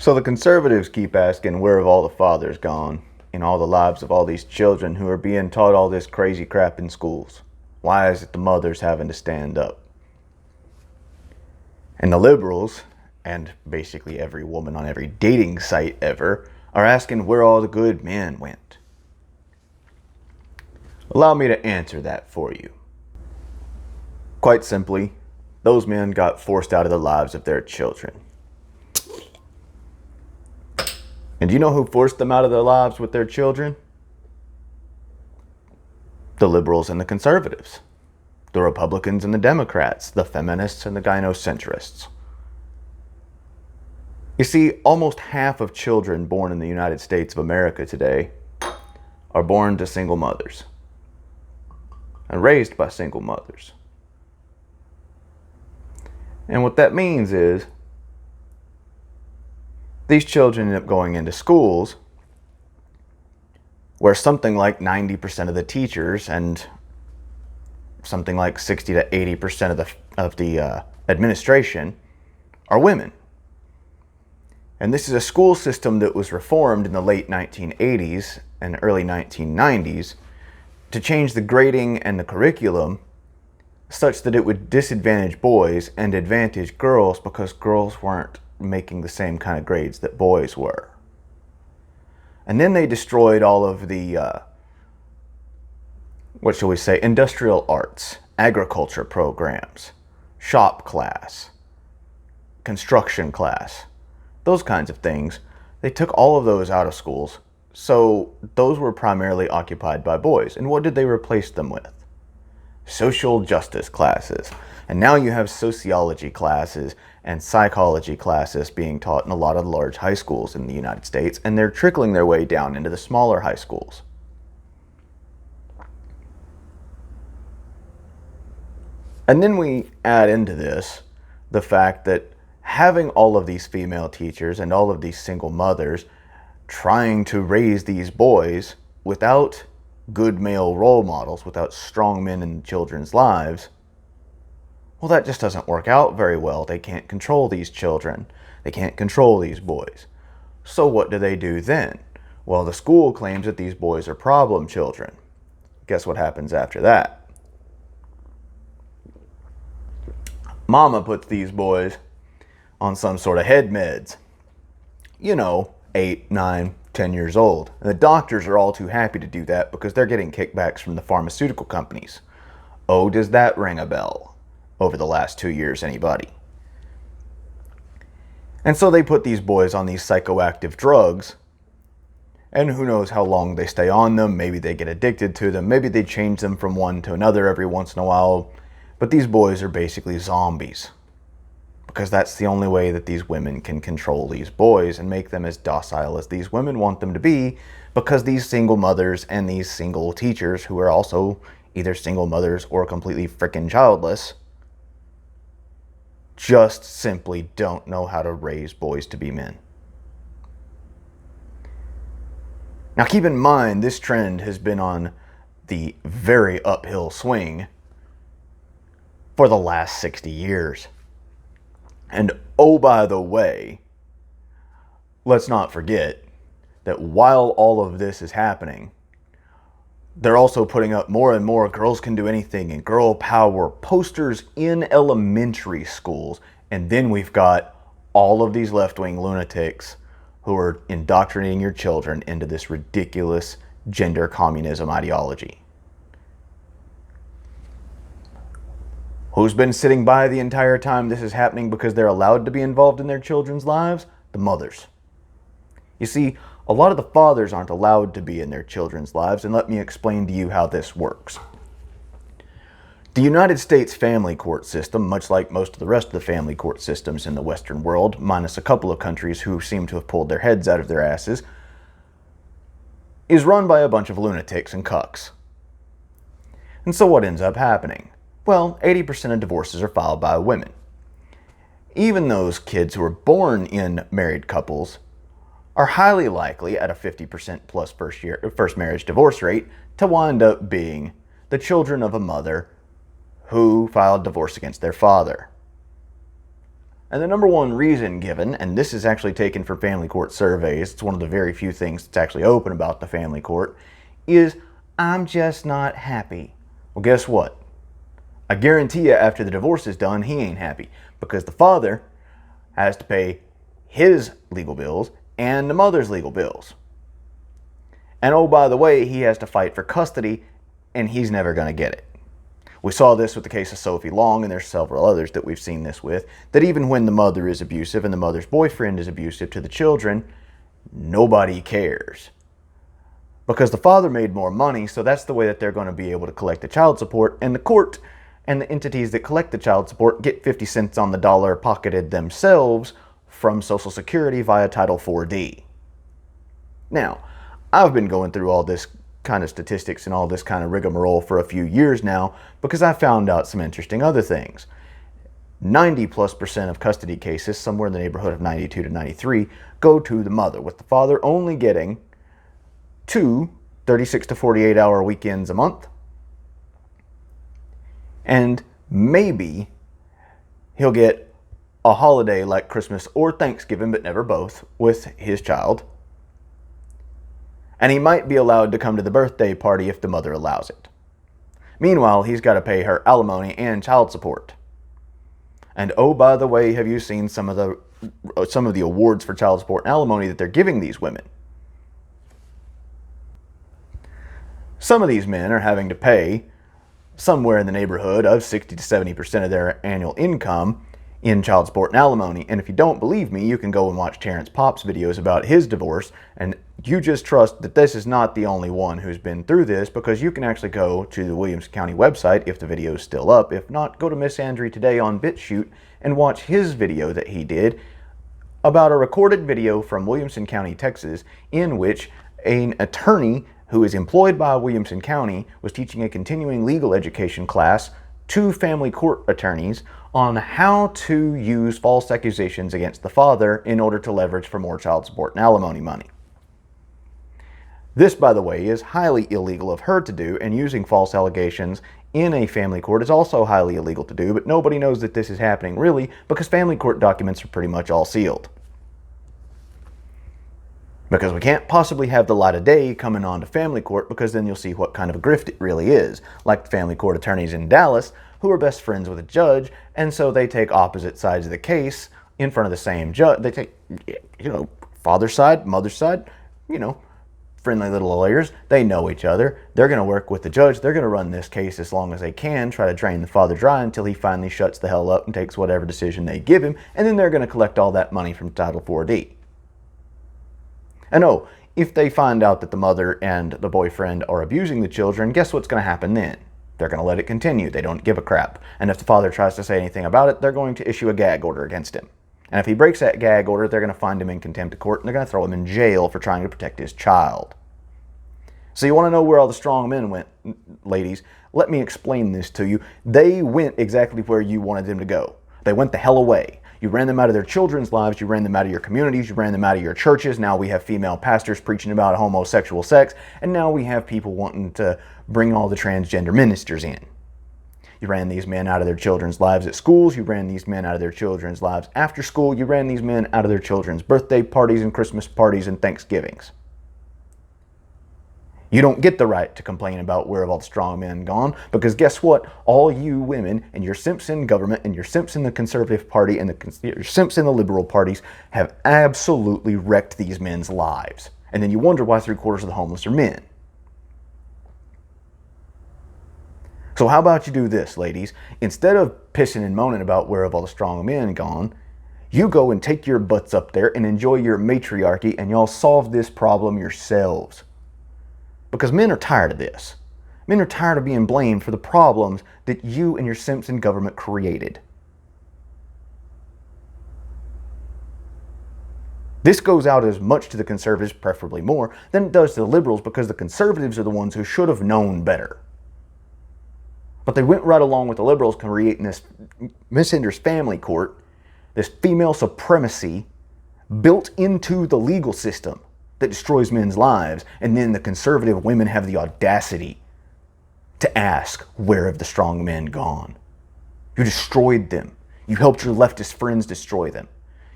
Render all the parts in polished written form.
So the conservatives keep asking, where have all the fathers gone in all the lives of all these children who are being taught all this crazy crap in schools? Why is it the mothers having to stand up? And the liberals, and basically every woman on every dating site ever, are asking where all the good men went. Allow me to answer that for you. Quite simply, those men got forced out of the lives of their children. And do you know who forced them out of their lives with their children? The liberals and the conservatives. The Republicans and the Democrats. The feminists and the gynocentrists. You see, almost half of children born in the United States of America today are born to single mothers and raised by single mothers. And what that means is these children end up going into schools where something like 90% of the teachers and something like 60 to 80% of the administration are women. And this is a school system that was reformed in the late 1980s and early 1990s to change the grading and the curriculum such that it would disadvantage boys and advantage girls because girls weren't making the same kind of grades that boys were. And then they destroyed all of the, industrial arts, agriculture programs, shop class, construction class, those kinds of things. They took all of those out of schools, so those were primarily occupied by boys. And what did they replace them with? Social justice classes. And now you have sociology classes and psychology classes being taught in a lot of large high schools in the United States, and they're trickling their way down into the smaller high schools. And then we add into this the fact that having all of these female teachers and all of these single mothers trying to raise these boys without good male role models, without strong men in children's lives, well, that just doesn't work out very well. They can't control these children. They can't control these boys. So what do they do then? Well, the school claims that these boys are problem children. Guess what happens after that? Mama puts these boys on some sort of head meds. 8, 9, 10 years old. And the doctors are all too happy to do that because they're getting kickbacks from the pharmaceutical companies. Oh, does that ring a bell? Over the last 2 years, anybody? And so they put these boys on these psychoactive drugs, and who knows how long they stay on them. Maybe they get addicted to them. Maybe they change them from one to another every once in a while. But these boys are basically zombies, because that's the only way that these women can control these boys and make them as docile as these women want them to be, because these single mothers and these single teachers, who are also either single mothers or completely frickin' childless, just simply don't know how to raise boys to be men. Now keep in mind, this trend has been on the very uphill swing for the last 60 years. And oh, by the way, let's not forget that while all of this is happening, they're also putting up more and more girls can do anything and girl power posters in elementary schools. And then we've got all of these left-wing lunatics who are indoctrinating your children into this ridiculous gender communism ideology. Who's been sitting by the entire time this is happening because they're allowed to be involved in their children's lives? The mothers. You see, a lot of the fathers aren't allowed to be in their children's lives, and let me explain to you how this works. The United States family court system, much like most of the rest of the family court systems in the Western world, minus a couple of countries who seem to have pulled their heads out of their asses, is run by a bunch of lunatics and cucks. And so what ends up happening? Well, 80% of divorces are filed by women. Even those kids who are born in married couples are highly likely, at a 50% plus first marriage divorce rate, to wind up being the children of a mother who filed divorce against their father. And the number one reason given, and this is actually taken from family court surveys, it's one of the very few things that's actually open about the family court, is I'm just not happy. Well, guess what? I guarantee you after the divorce is done, he ain't happy because the father has to pay his legal bills and the mother's legal bills. And oh, by the way, he has to fight for custody and he's never going to get it. We saw this with the case of Sophie Long, and there's several others that we've seen this with, that even when the mother is abusive and the mother's boyfriend is abusive to the children, nobody cares. Because the father made more money, so that's the way that they're going to be able to collect the child support, and the court and the entities that collect the child support get 50 cents on the dollar pocketed themselves from Social Security via Title 4D. Now, I've been going through all this kind of statistics and all this kind of rigmarole for a few years now because I found out some interesting other things. 90+% of custody cases, somewhere in the neighborhood of 92 to 93, go to the mother, with the father only getting 2 36 to 48 hour weekends a month, and maybe he'll get a holiday like Christmas or Thanksgiving, but never both, with his child. And he might be allowed to come to the birthday party if the mother allows it. Meanwhile, he's got to pay her alimony and child support. And oh, by the way, have you seen some of the awards for child support and alimony that they're giving these women? Some of these men are having to pay somewhere in the neighborhood of 60 to 70% of their annual income in child support and alimony. And if you don't believe me, you can go and watch Terrence Popp's videos about his divorce, and you just trust that this is not the only one who's been through this, because you can actually go to the Williamson County website if the video is still up. If not, go to Miss Andrew today on BitChute and watch his video that he did about a recorded video from Williamson County, Texas, in which an attorney who is employed by Williamson County was teaching a continuing legal education class to family court attorneys on how to use false accusations against the father in order to leverage for more child support and alimony money. This, by the way, is highly illegal of her to do, and using false allegations in a family court is also highly illegal to do, but nobody knows that this is happening really because family court documents are pretty much all sealed. Because we can't possibly have the light of day coming on to family court, because then you'll see what kind of a grift it really is. Like the family court attorneys in Dallas, who are best friends with a judge, and so they take opposite sides of the case in front of the same judge. They take, father's side, mother's side, friendly little lawyers. They know each other. They're going to work with the judge. They're going to run this case as long as they can, try to drain the father dry until he finally shuts the hell up and takes whatever decision they give him, and then they're going to collect all that money from Title 4D. And oh, if they find out that the mother and the boyfriend are abusing the children, guess what's going to happen then? They're going to let it continue. They don't give a crap. And if the father tries to say anything about it, they're going to issue a gag order against him. And if he breaks that gag order, they're going to find him in contempt of court, and they're going to throw him in jail for trying to protect his child. So you want to know where all the strong men went, ladies? Let me explain this to you. They went exactly where you wanted them to go. They went the hell away. You ran them out of their children's lives, you ran them out of your communities, you ran them out of your churches. Now we have female pastors preaching about homosexual sex, and now we have people wanting to bring all the transgender ministers in. You ran these men out of their children's lives at schools, you ran these men out of their children's lives after school, you ran these men out of their children's birthday parties and Christmas parties and Thanksgivings. You don't get the right to complain about where have all the strong men gone, because guess what? All you women and your simps in government and your simps in the Conservative Party and your simps in the Liberal parties have absolutely wrecked these men's lives. And then you wonder why 3/4 of the homeless are men. So how about you do this, ladies? Instead of pissing and moaning about where have all the strong men gone, you go and take your butts up there and enjoy your matriarchy, and y'all solve this problem yourselves. Because men are tired of this. Men are tired of being blamed for the problems that you and your simps in government created. This goes out as much to the conservatives, preferably more, than it does to the liberals, because the conservatives are the ones who should have known better. But they went right along with the liberals, creating this Miss Ender's family court, this female supremacy built into the legal system that destroys men's lives, and then the conservative women have the audacity to ask, where have the strong men gone? You destroyed them. You helped your leftist friends destroy them.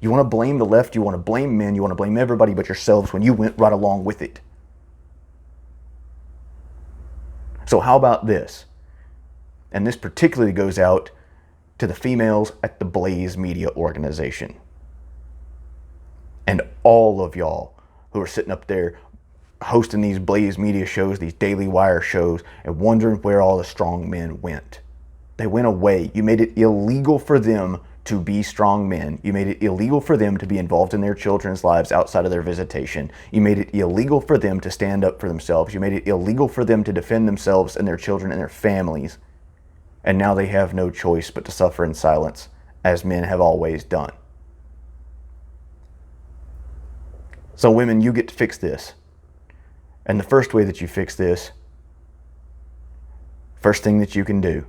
You want to blame the left, you want to blame men, you want to blame everybody but yourselves when you went right along with it. So how about this? And this particularly goes out to the females at the Blaze Media Organization. And all of y'all who are sitting up there hosting these Blaze Media shows, these Daily Wire shows, and wondering where all the strong men went. They went away. You made it illegal for them to be strong men. You made it illegal for them to be involved in their children's lives outside of their visitation. You made it illegal for them to stand up for themselves. You made it illegal for them to defend themselves and their children and their families. And now they have no choice but to suffer in silence, as men have always done. So women, you get to fix this. And the first way that you fix this, first thing that you can do,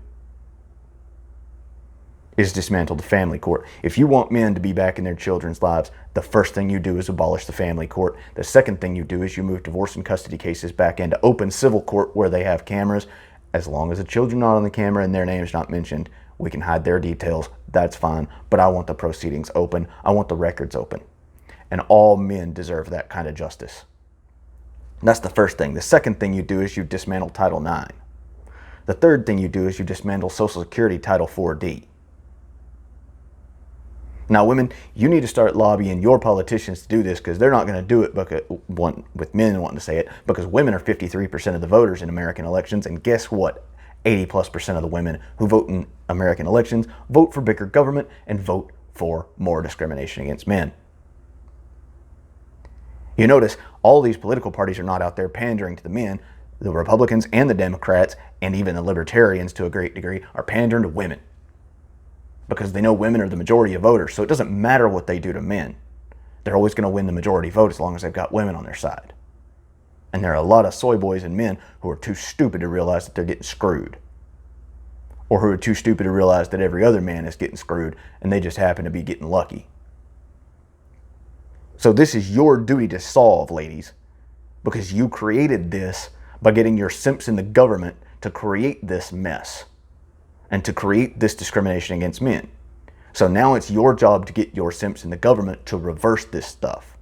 is dismantle the family court. If you want men to be back in their children's lives, the first thing you do is abolish the family court. The second thing you do is you move divorce and custody cases back into open civil court where they have cameras. As long as the children are not on the camera and their name's not mentioned, we can hide their details. That's fine. But I want the proceedings open. I want the records open. And all men deserve that kind of justice. That's the first thing. The second thing you do is you dismantle Title IX. The third thing you do is you dismantle Social Security Title 4D. Now, women, you need to start lobbying your politicians to do this, because they're not going to do it because, with men wanting to say it, because women are 53% of the voters in American elections. And guess what? 80+% of the women who vote in American elections vote for bigger government and vote for more discrimination against men. You notice all these political parties are not out there pandering to the men. The Republicans and the Democrats and even the Libertarians to a great degree are pandering to women, because they know women are the majority of voters. So it doesn't matter what they do to men. They're always going to win the majority vote as long as they've got women on their side. And there are a lot of soy boys and men who are too stupid to realize that they're getting screwed. Or who are too stupid to realize that every other man is getting screwed and they just happen to be getting lucky. So this is your duty to solve, ladies, because you created this by getting your simps in the government to create this mess and to create this discrimination against men. So now it's your job to get your simps in the government to reverse this stuff.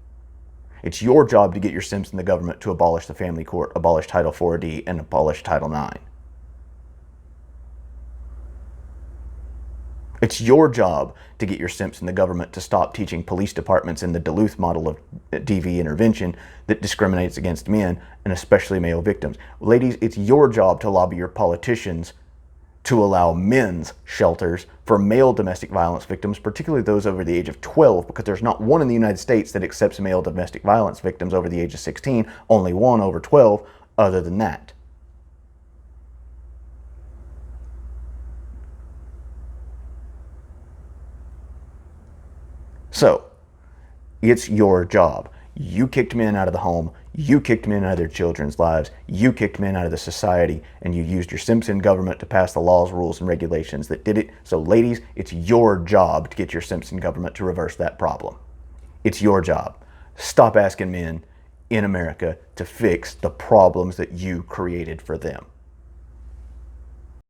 It's your job to get your simps in the government to abolish the family court, abolish Title 4D, and abolish Title IX. It's your job to get your simps in the government to stop teaching police departments in the Duluth model of DV intervention that discriminates against men, and especially male victims. Ladies, it's your job to lobby your politicians to allow men's shelters for male domestic violence victims, particularly those over the age of 12, because there's not one in the United States that accepts male domestic violence victims over the age of 16, only one over 12 other than that. So, it's your job. You kicked men out of the home. You kicked men out of their children's lives. You kicked men out of the society, and you used your simps in government to pass the laws, rules, and regulations that did it. So, ladies, it's your job to get your simps in government to reverse that problem. It's your job. Stop asking men in America to fix the problems that you created for them.